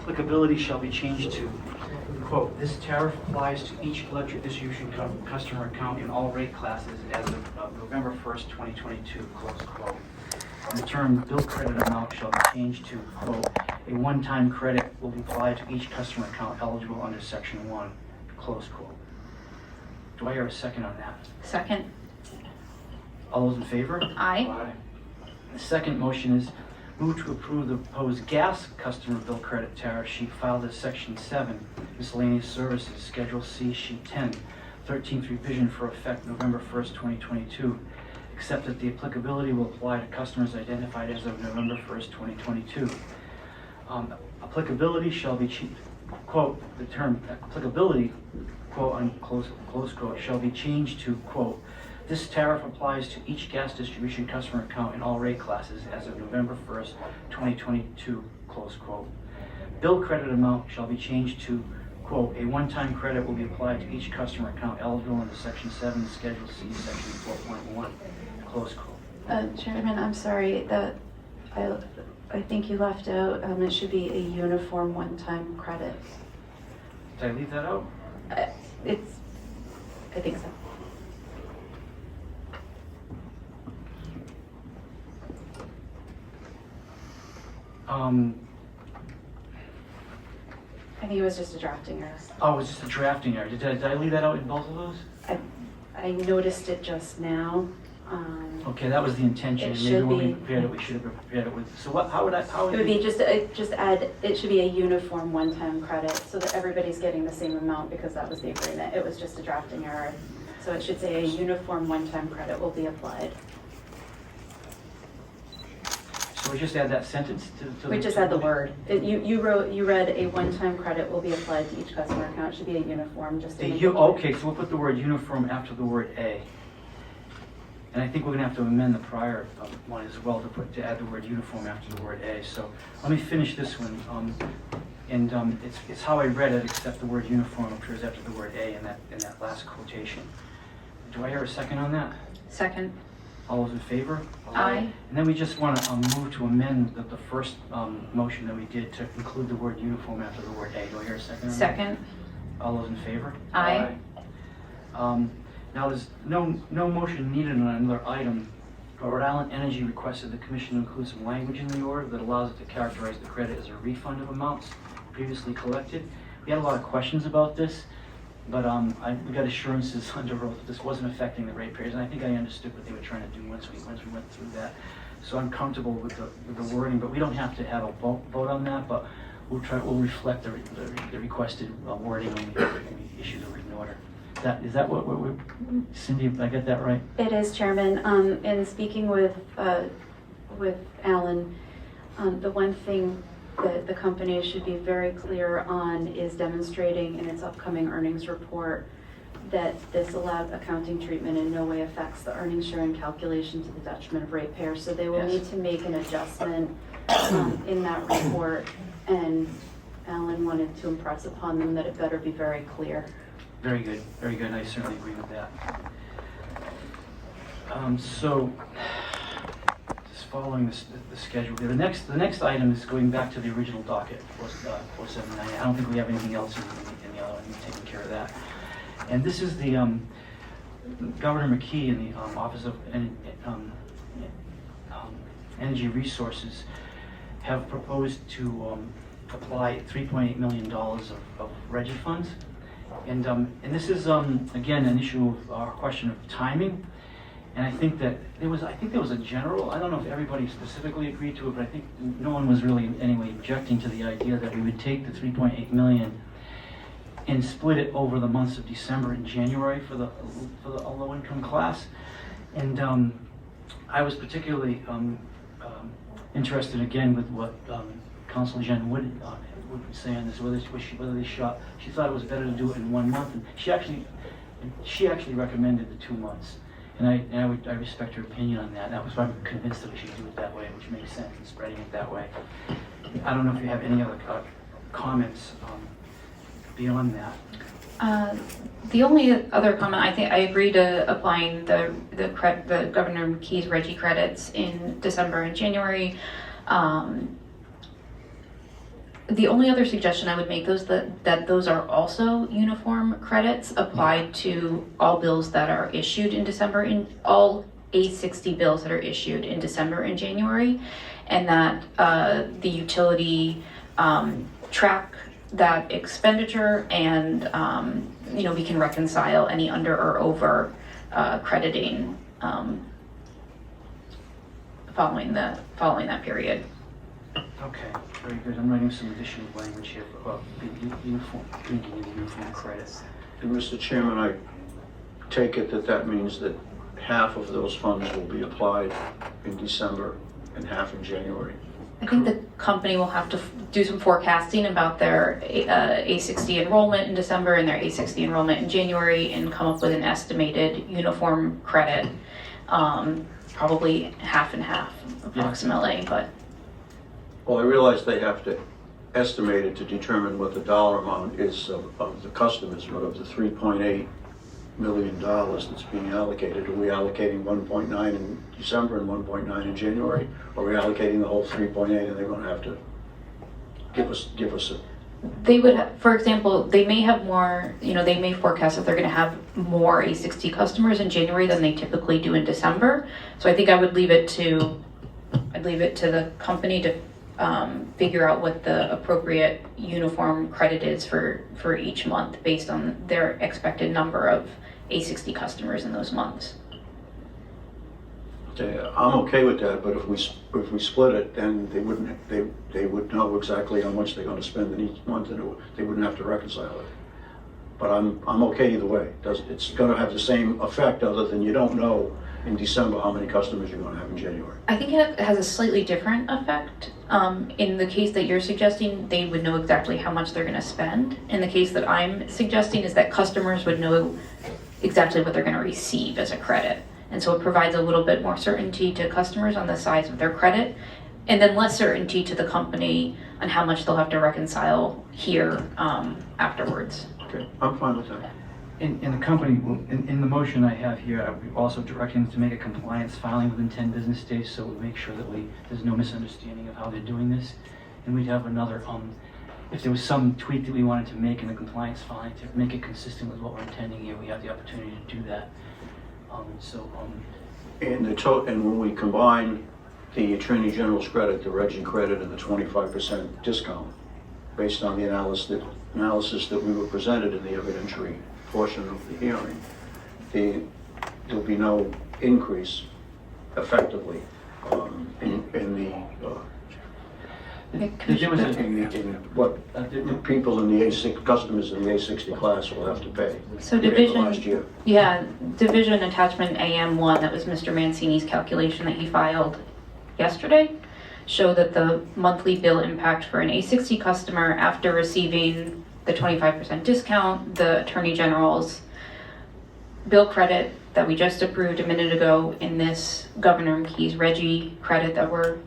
applicability shall be changed to, quote, "This tariff applies to each electric distribution customer account in all rate classes as of November 1st, 2022, close quote. And the term bill credit amount shall be changed to, quote, "A one-time credit will be applied to each customer account eligible under Section 1, close quote." Do I hear a second on that? Second. All those in favor? Aye. The second motion is move to approve the proposed gas customer bill credit tariff sheet filed as Section 7, miscellaneous services, Schedule C, Sheet 10, 13th revision for effect November 1st, 2022, except that the applicability will apply to customers identified as of November 1st, 2022. Applicability shall be, quote, the term applicability, quote, close quote, shall be changed to, quote, "This tariff applies to each gas distribution customer account in all rate classes as of November 1st, 2022, close quote. Bill credit amount shall be changed to, quote, "A one-time credit will be applied to each customer account eligible under Section 7, Schedule C, Section 4.1, close quote." Chairman, I'm sorry, I think you left out, it should be a uniform one-time credit. Did I leave that out? I think so. I think it was just a drafting error. Oh, it's just a drafting error. Did I leave that out in both of those? I noticed it just now. Okay, that was the intention. It Maybe should when we be. prepared it, we should have prepared it with, so what, how would It would be just add, it should be a uniform one-time credit so that everybody's getting the same amount because that was the agreement. It was just a drafting error. So it should say a uniform one-time credit will be applied. So we just add that sentence to We just add the word. You read a one-time credit will be applied to each customer account. It should be a uniform, just to make it clear. Okay, so we'll put the word uniform after the word "a." And I think we're gonna have to amend the prior one as well to add the word uniform after the word "a." So let me finish this one. It's how I read it, except the word uniform appears after the word "a" in that last quotation. Do I hear a second on that? Second. All those in favor? Aye. And then we just want to move to amend the first motion that we did to include the word uniform after the word "a." Do I hear a second on that? Second. All those in favor? Aye. Now, there's no motion needed on another item, but Rhode Island Energy requested the Commission include some language in the order that allows it to characterize the credit as a refund of amounts previously collected. We had a lot of questions about this, but we got assurances under oath that this wasn't affecting the ratepayers, and I think I understood what they were trying to do once we went through that. So I'm comfortable with the wording, but we don't have to have a vote on that, but we'll reflect the requested wording when we issue the written order. Is that what we're, Cindy, I get that right? It is, Chairman. In speaking with Alan, the one thing that the company should be very clear on is demonstrating in its upcoming earnings report that this allowed accounting treatment in no way affects the earnings sharing calculation to the detriment of ratepayers. So they will Yes. need to make an adjustment in that report, and Alan wanted to impress upon them that it better be very clear. Very good, very good. I certainly agree with that. So, just following the schedule here, the next item is going back to the original docket, 479. I don't think we have anything else in the other one. We've taken care of that. And this is the Governor McKee in the Office of Energy Resources have proposed to apply $3.8 million of RGGI funds. And this is, again, an issue of question of timing. And I think that there was a general, I don't know if everybody specifically agreed to it, but I think no one was really anyway objecting to the idea that we would take the $3.8 million and split it over the months of December and January for the low-income class. And I was particularly interested again with what Council Jen Wood would say on this, she thought it was better to do it in 1 month, and she actually recommended the 2 months, and I respect her opinion on that. That was why I'm convinced that we should do it that way, which makes sense in spreading it that way. I don't know if you have any other comments beyond that. The only other comment, I think I agree to applying the Governor McKee's RGGI credits in December and January. The only other suggestion I would make that those are also uniform credits applied to all bills that are issued in December, in all A60 bills that are issued in December and January, and that the utility track that expenditure, and we can reconcile any under or over crediting following that period. Okay, very good. I'm writing some additional language here about the uniform, making the uniform credits. And Mr. Chairman, I take it that that means that half of those funds will be applied in December and half in January. I think the company will have to do some forecasting about their A60 enrollment in December and their A60 enrollment in January, and come up with an estimated uniform credit, probably half and half approximately, but. Well, I realize they have to estimate it to determine what the dollar amount is of the customers, but of the $3.8 million that's being allocated, are we allocating 1.9 in December and 1.9 in January? Or are we allocating the whole 3.8 and they're going to have to give us a... They would, for example, they may have more, they may forecast that they're going to have more A60 customers in January than they typically do in December. So I think I would leave it to the company to figure out what the appropriate uniform credit is for each month based on their expected number of A60 customers in those months. Okay, I'm okay with that, but if we split it, then they would know exactly how much they're going to spend in each month, and they wouldn't have to reconcile it. But I'm okay either way. It's going to have the same effect, other than you don't know in December how many customers you're going to have in January. I think it has a slightly different effect. In the case that you're suggesting, they would know exactly how much they're going to spend. In the case that I'm suggesting is that customers would know exactly what they're going to receive as a credit. And so it provides a little bit more certainty to customers on the size of their credit, and then less certainty to the company on how much they'll have to reconcile here afterwards. Okay, I'm fine with that. In the company, in the motion I have here, I'm also directing them to make a compliance filing within 10 business days, so we make sure that there's no misunderstanding of how they're doing this. And we'd have another, if there was some tweak that we wanted to make in the compliance filing to make it consistent with what we're intending here, we have the opportunity to do that. And when we combine the Attorney General's credit, the Reg credit, and the 25% discount, based on the analysis that we were presented in the evidentiary portion of the hearing, there'll be no increase effectively in what the people in the A6 customers in the A60 class will have to pay. So last year. division attachment AM1, that was Mr. Mancini's calculation that he filed yesterday, show that the monthly bill impact for an A60 customer after receiving the 25% discount, the Attorney General's bill credit that we just approved a minute ago, in this Governor McKee's Reggie credit that we're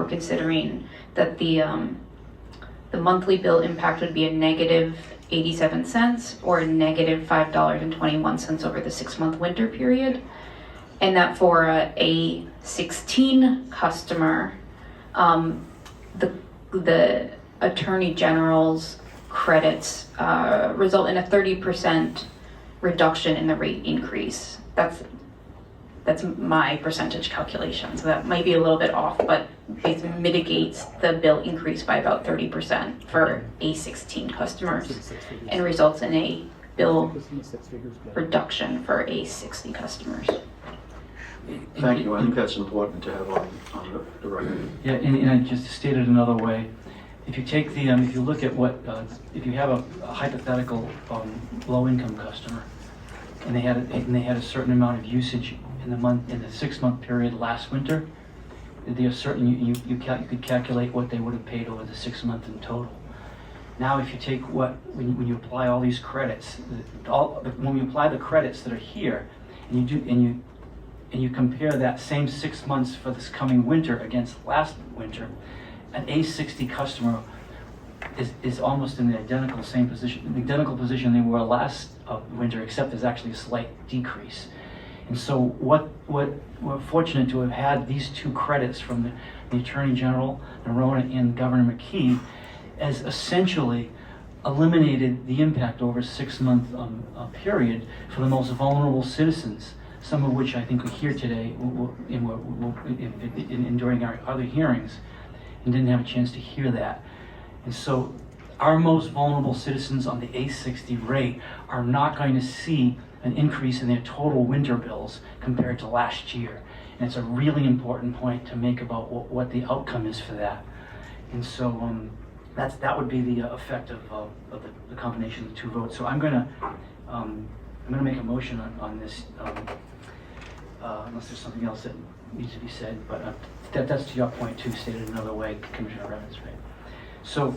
considering, that the monthly bill impact would be a negative 87 cents or a negative $5.21 over the 6-month winter period. And that for a 16 customer, the Attorney General's credits result in a 30% reduction in the rate increase. That's my percentage calculation, so that might be a little bit off, but it mitigates the bill increase by about 30% for A16 customers and results in a bill reduction for A60 customers. Thank you. I think that's important to have on the record. Yeah, and I just stated another way. If you take the, if you look at what, if you have a hypothetical low-income customer, and they had a certain amount of usage in the 6-month period last winter, there's certain you could calculate what they would have paid over the 6 months in total. Now, if you take when you apply all these credits, when we apply the credits that are here, and you compare that same 6 months for this coming winter against last winter, an A60 customer is almost in the identical position they were last winter, except there's actually a slight decrease. And so we're fortunate to have had these two credits from the Attorney General, Nerona, and Governor McKee has essentially eliminated the impact over a 6-month period for the most vulnerable citizens, some of which I think are here today during our other hearings and didn't have a chance to hear that. And so our most vulnerable citizens on the A60 rate are not going to see an increase in their total winter bills compared to last year. And it's a really important point to make about what the outcome is for that. And so that would be the effect of the combination of the 2 votes. So I'm gonna make a motion on this, unless there's something else that needs to be said. But that's to your point too, stated another way, Commissioner Evans, right? So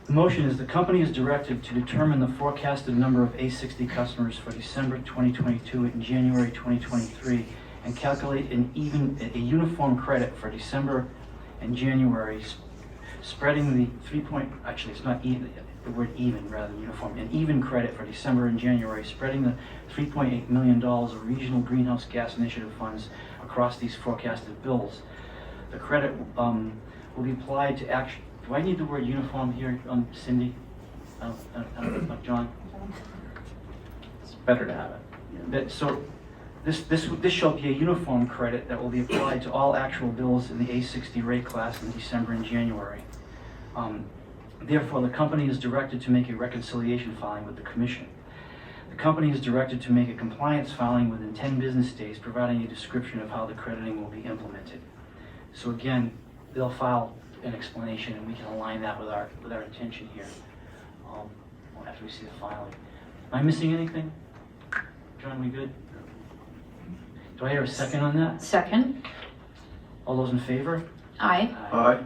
the motion is the company is directed to determine the forecasted number of A60 customers for December 2022 and January 2023 and calculate a uniform credit for December and January, spreading the it's not even, the word even rather than uniform, an even credit for December and January, spreading the $3.8 million of regional greenhouse gas initiative funds across these forecasted bills. The credit will be applied to action. Do I need the word uniform here, Cindy? John? It's better to have it. So this shall be a uniform credit that will be applied to all actual bills in the A60 rate class in December and January. Therefore, the company is directed to make a reconciliation filing with the Commission. The company is directed to make a compliance filing within 10 business days, providing a description of how the crediting will be implemented. So again, they'll file an explanation, and we can align that with our intention here after we see the filing. Am I missing anything? John, we good? Do I hear a second on that? Second. All those in favor? Aye. Aye.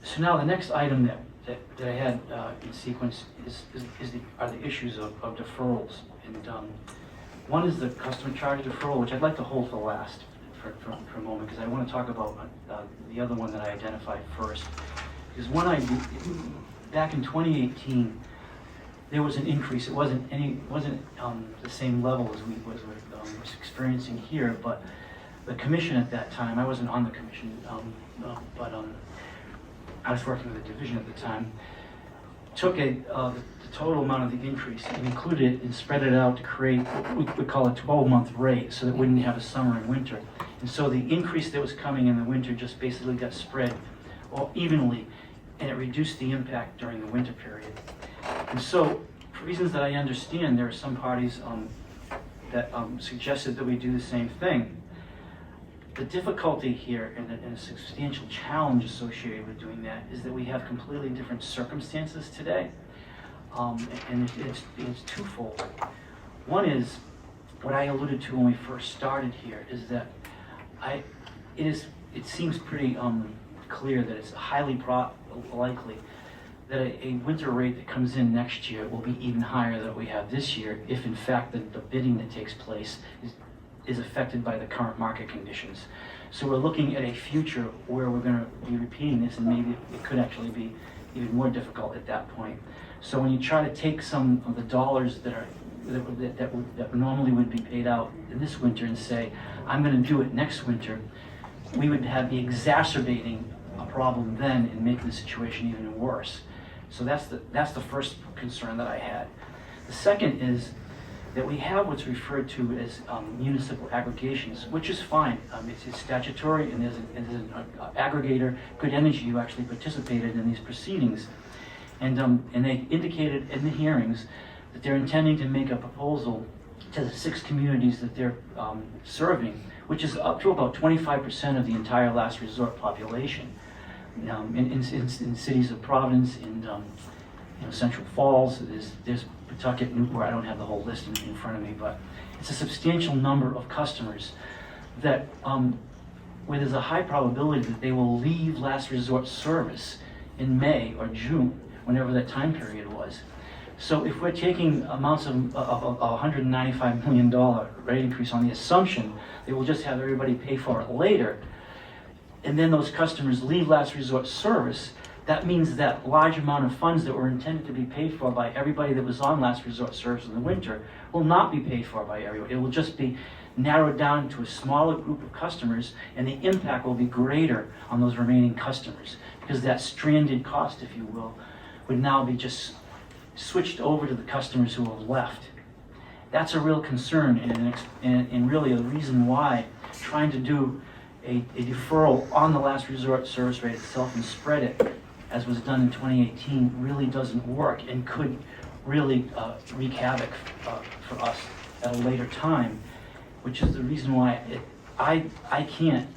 So now the next item that I had in sequence are the issues of deferrals. And one is the customer charge deferral, which I'd like to hold for last for a moment, because I want to talk about the other one that I identified first. Because back in 2018, there was an increase. It wasn't the same level as we was experiencing here, but the commission at that time, I wasn't on the commission, but I was working with the division at the time, took the total amount of the increase and included it and spread it out to create what we call a 12-month rate, so that we wouldn't have a summer and winter. And so the increase that was coming in the winter just basically got spread evenly, and it reduced the impact during the winter period. And so, for reasons that I understand, there are some parties that suggested that we do the same thing. The difficulty here and a substantial challenge associated with doing that is that we have completely different circumstances today, and it's twofold. One is what I alluded to when we first started here, is that it seems pretty clear that it's highly likely that a winter rate that comes in next year will be even higher than what we have this year, if in fact the bidding that takes place is affected by the current market conditions. So we're looking at a future where we're going to be repeating this, and maybe it could actually be even more difficult at that point. So when you try to take some of the dollars that normally would be paid out in this winter and say, I'm going to do it next winter, we would be exacerbating a problem then and making the situation even worse. So that's the first concern that I had. The second is that we have what's referred to as municipal aggregations, which is fine. It's statutory, and there's an aggregator, Good Energy, who actually participated in these proceedings. And they indicated in the hearings that they're intending to make a proposal to the 6 communities that they're serving, which is up to about 25% of the entire last resort population. In cities of Providence, in Central Falls, there's Pawtucket, Newport. I don't have the whole list in front of me, but it's a substantial number of customers that where there's a high probability that they will leave last resort service in May or June, whenever that time period was. So if we're taking amounts of $195 million rate increase on the assumption they will just have everybody pay for it later, and then those customers leave last resort service, that means that large amount of funds that were intended to be paid for by everybody that was on last resort service in the winter will not be paid for by everyone. It will just be narrowed down to a smaller group of customers, and the impact will be greater on those remaining customers, because that stranded cost, if you will, would now be just switched over to the customers who have left. That's a real concern, and really a reason why trying to do a deferral on the last resort service rate itself and spread it, as was done in 2018, really doesn't work and could really wreak havoc for us at a later time, which is the reason why I can't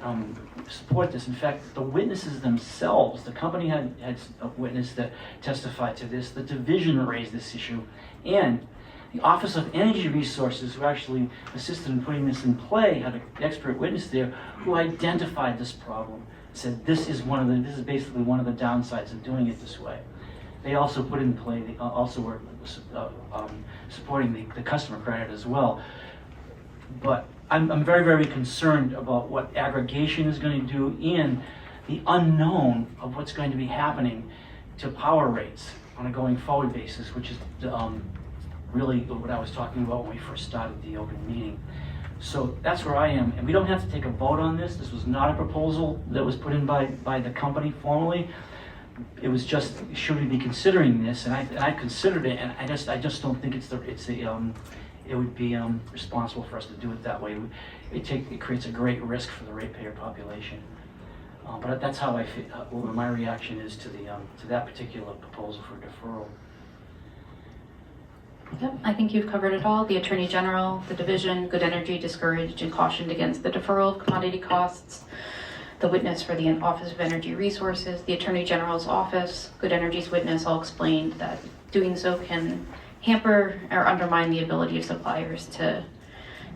support this. In fact, the witnesses themselves, the company had a witness that testified to this, the division raised this issue, and the Office of Energy Resources, who actually assisted in putting this in play, had an expert witness there who identified this problem, said this is basically one of the downsides of doing it this way. They also put in play, they also were supporting the customer credit as well. But I'm very, very concerned about what aggregation is going to do and the unknown of what's going to be happening to power rates on a going forward basis, which is really what I was talking about when we first started the open meeting. So that's where I am, and we don't have to take a vote on this. This was not a proposal that was put in by the company formally. It was just, should we be considering this? And I considered it, and I just don't think it would be responsible for us to do it that way. It creates a great risk for the ratepayer population. But that's how I feel. What my reaction is to that particular proposal for deferral. Yep, I think you've covered it all. The Attorney General, the division, Good Energy discouraged and cautioned against the deferral of commodity costs. The witness for the Office of Energy Resources, the Attorney General's office, Good Energy's witness all explained that doing so can hamper or undermine the ability of suppliers to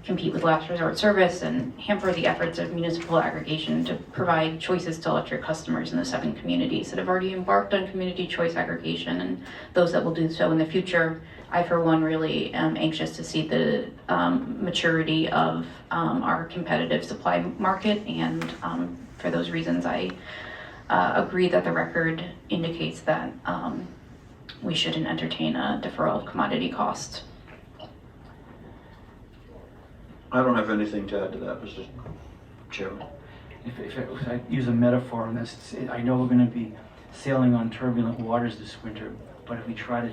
compete with last resort service and hamper the efforts of municipal aggregation to provide choices to electric customers in the 7 communities that have already embarked on community choice aggregation and those that will do so in the future. I, for one, really am anxious to see the maturity of our competitive supply market, and for those reasons, I agree that the record indicates that we shouldn't entertain a deferral of commodity costs. I don't have anything to add to that, Mr. Chairman. If I use a metaphor on this, I know we're going to be sailing on turbulent waters this winter, but if we try to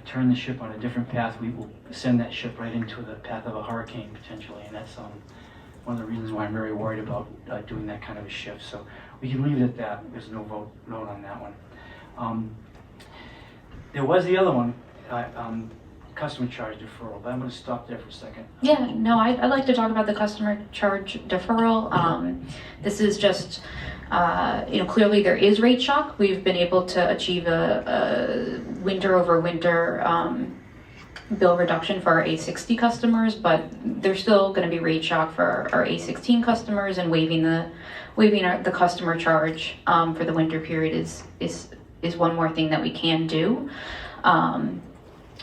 turn the ship on a different path, we will send that ship right into the path of a hurricane potentially, and that's one of the reasons why I'm very worried about doing that kind of a shift. So we can leave it at that. There's no vote on that one. There was the other one, customer charge deferral, but I'm going to stop there for a second. Yeah, no, I'd like to talk about the customer charge deferral. This is just, clearly there is rate shock. We've been able to achieve a winter over winter bill reduction for our A60 customers, but there's still going to be rate shock for our A16 customers, and waiving the customer charge for the winter period is one more thing that we can do.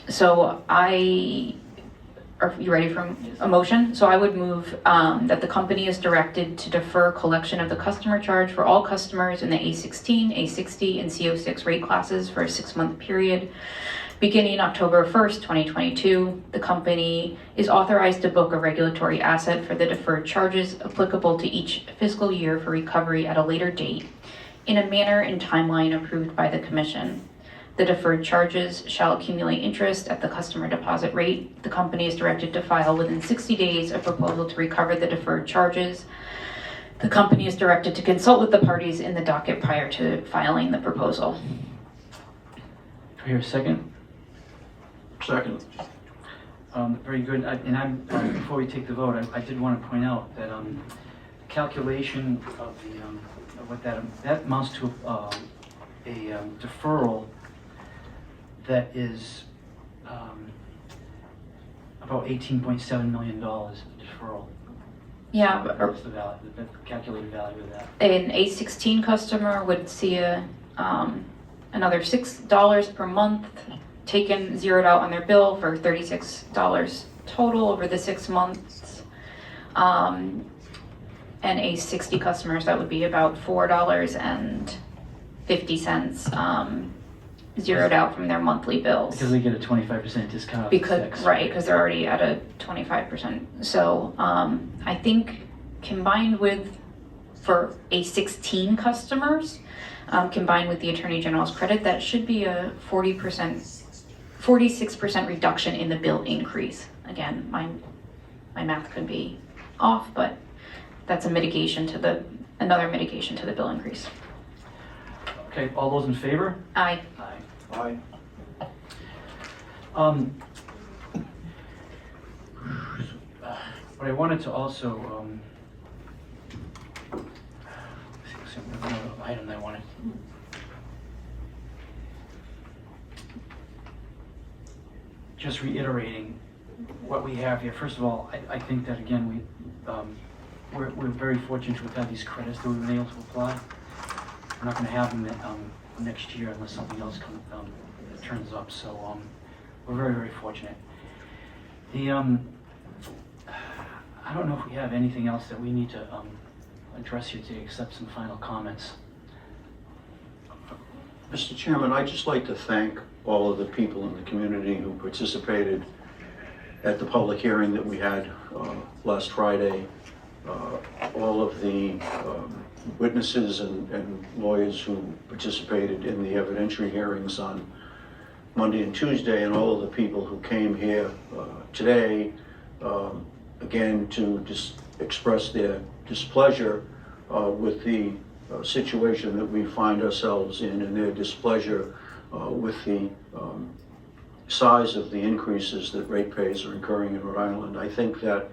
So are you ready for a motion? So I would move that the company is directed to defer collection of the customer charge for all customers in the A16, A60, and CO6 rate classes for a 6-month period. Beginning October 1st, 2022, the company is authorized to book a regulatory asset for the deferred charges applicable to each fiscal year for recovery at a later date in a manner and timeline approved by the Commission. The deferred charges shall accumulate interest at the customer deposit rate. The company is directed to file within 60 days a proposal to recover the deferred charges. The company is directed to consult with the parties in the docket prior to filing the proposal. Do I hear a second? Second. Very good. Before we take the vote, I did want to point out that calculation of what that amounts to a deferral that is about $18.7 million deferral. Yeah, What's the value, the calculated value of that? an A16 customer would see another $6 per month taken, zeroed out on their bill for $36 total over the 6 months. And A60 customers, that would be about $4.50 zeroed out from their monthly bills. Because they get a 25% discount off Because, 6. right, because they're already at a 25%. So I think combined with, for a 16 customers, combined with the Attorney General's credit, that should be a 46% reduction in the bill increase. Again, my math could be off, but that's another mitigation to the bill increase. Okay, all those in favor? Aye. Aye. Aye. What I wanted to also, another item that I wanted. Just reiterating what we have here. First of all, I think that again, we're very fortunate to have had these credits that we've been able to apply. We're not going to have them next year unless something else turns up. So we're very, very fortunate. I don't know if we have anything else that we need to address here today except some final comments. Mr. Chairman, I'd just like to thank all of the people in the community who participated at the public hearing that we had last Friday. All of the witnesses and lawyers who participated in the evidentiary hearings on Monday and Tuesday, and all of the people who came here today, again, to express their displeasure with the situation that we find ourselves in, and their displeasure with the size of the increases that ratepayers are incurring in Rhode Island. I think that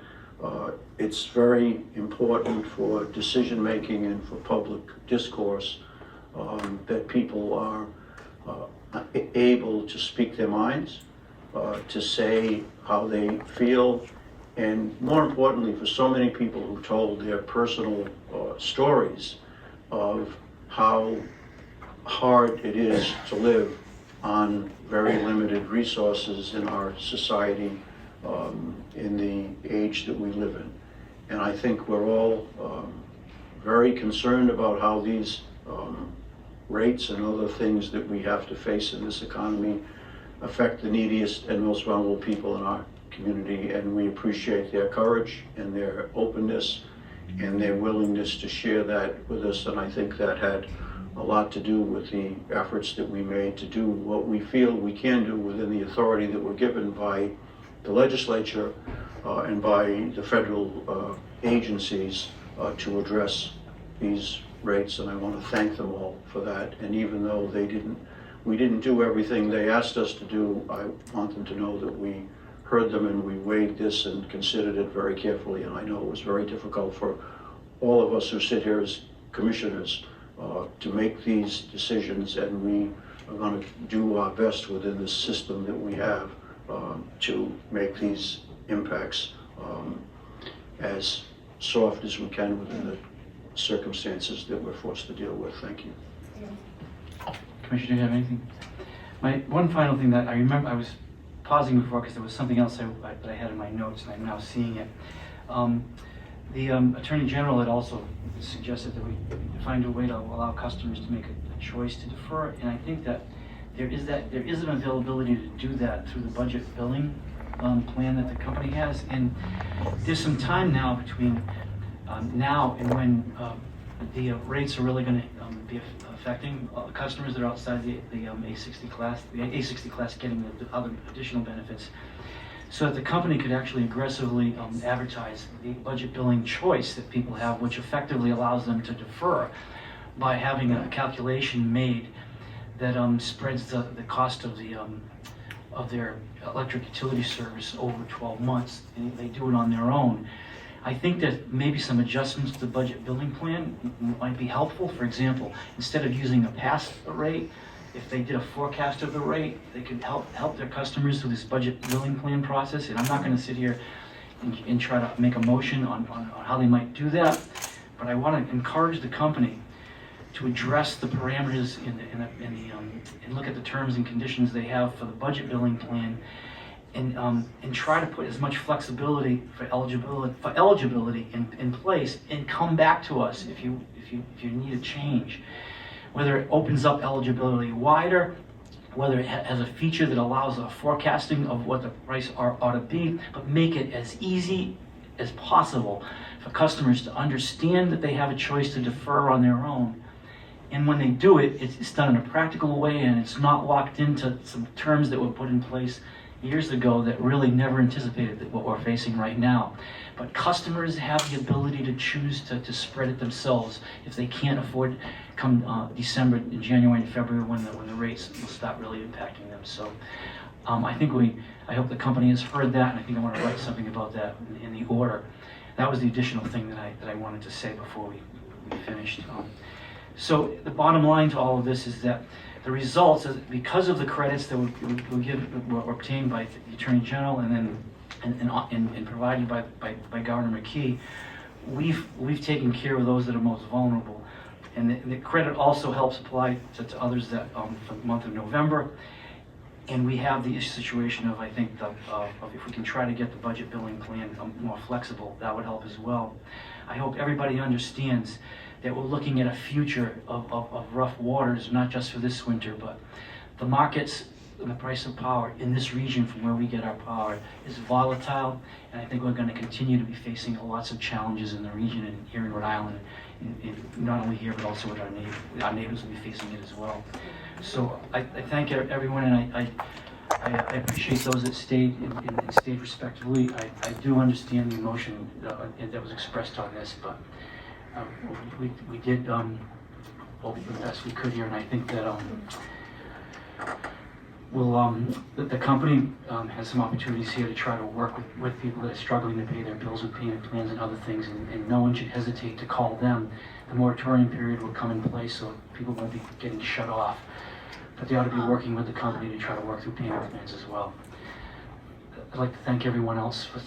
it's very important for decision making and for public discourse that people are able to speak their minds, to say how they feel, and more importantly, for so many people who told their personal stories of how hard it is to live on very limited resources in our society, in the age that we live in. And I think we're all very concerned about how these rates and other things that we have to face in this economy affect the neediest and most vulnerable people in our community, and we appreciate their courage and their openness and their willingness to share that with us. And I think that had a lot to do with the efforts that we made to do what we feel we can do within the authority that we're given by the legislature and by the federal agencies to address these rates. And I want to thank them all for that. And even though we didn't do everything they asked us to do, I want them to know that we heard them and we weighed this and considered it very carefully. And I know it was very difficult for all of us who sit here as commissioners to make these decisions, and we are going to do our best within the system that we have to make these impacts as soft as we can within the circumstances that we're forced to deal with. Thank you. Commissioner, do you have anything? My one final thing that I remember, I was pausing before because there was something else that I had in my notes, and I'm now seeing it. The Attorney General had also suggested that we find a way to allow customers to make a choice to defer, and I think that there is an availability to do that through the budget billing plan that the company has, and there's some time now between now and when the rates are really going to be affecting customers that are outside the A60 class, the A60 class getting the other additional benefits, so that the company could actually aggressively advertise the budget billing choice that people have, which effectively allows them to defer by having a calculation made that spreads the cost of their electric utility service over 12 months, and they do it on their own. I think that maybe some adjustments to the budget billing plan might be helpful. For example, instead of using a past rate, if they did a forecast of the rate, they could help their customers through this budget billing plan process. And I'm not going to sit here and try to make a motion on how they might do that, but I want to encourage the company to address the parameters and look at the terms and conditions they have for the budget billing plan, and try to put as much flexibility for eligibility in place, and come back to us if you need a change, whether it opens up eligibility wider, whether it has a feature that allows a forecasting of what the price ought to be, but make it as easy as possible for customers to understand that they have a choice to defer on their own. And when they do it, it's done in a practical way, and it's not locked into some terms that were put in place years ago that really never anticipated what we're facing right now. But customers have the ability to choose to spread it themselves if they can't afford come December, January, and February when the rates will start really impacting them. So I hope the company has heard that, and I think I want to write something about that in the order. That was the additional thing that I wanted to say before we finished. So the bottom line to all of this is that the results, because of the credits that were obtained by the Attorney General and provided by Governor McKee, we've taken care of those that are most vulnerable. And the credit also helps apply to others that for the month of November. And we have the situation of, I think, if we can try to get the budget billing plan more flexible, that would help as well. I hope everybody understands that we're looking at a future of rough waters, not just for this winter, but the markets and the price of power in this region from where we get our power is volatile, and I think we're going to continue to be facing lots of challenges in the region and here in Rhode Island, and not only here but also with our neighbors will be facing it as well. So I thank everyone, and I appreciate those that stayed and stayed respectfully. I do understand the emotion that was expressed on this, but we did the best we could here, and I think that the company has some opportunities here to try to work with people that are struggling to pay their bills with payment plans and other things, and no one should hesitate to call them. The moratorium period will come in place, so people won't be getting shut off, but they ought to be working with the company to try to work through payment plans as well. I'd like to thank everyone else for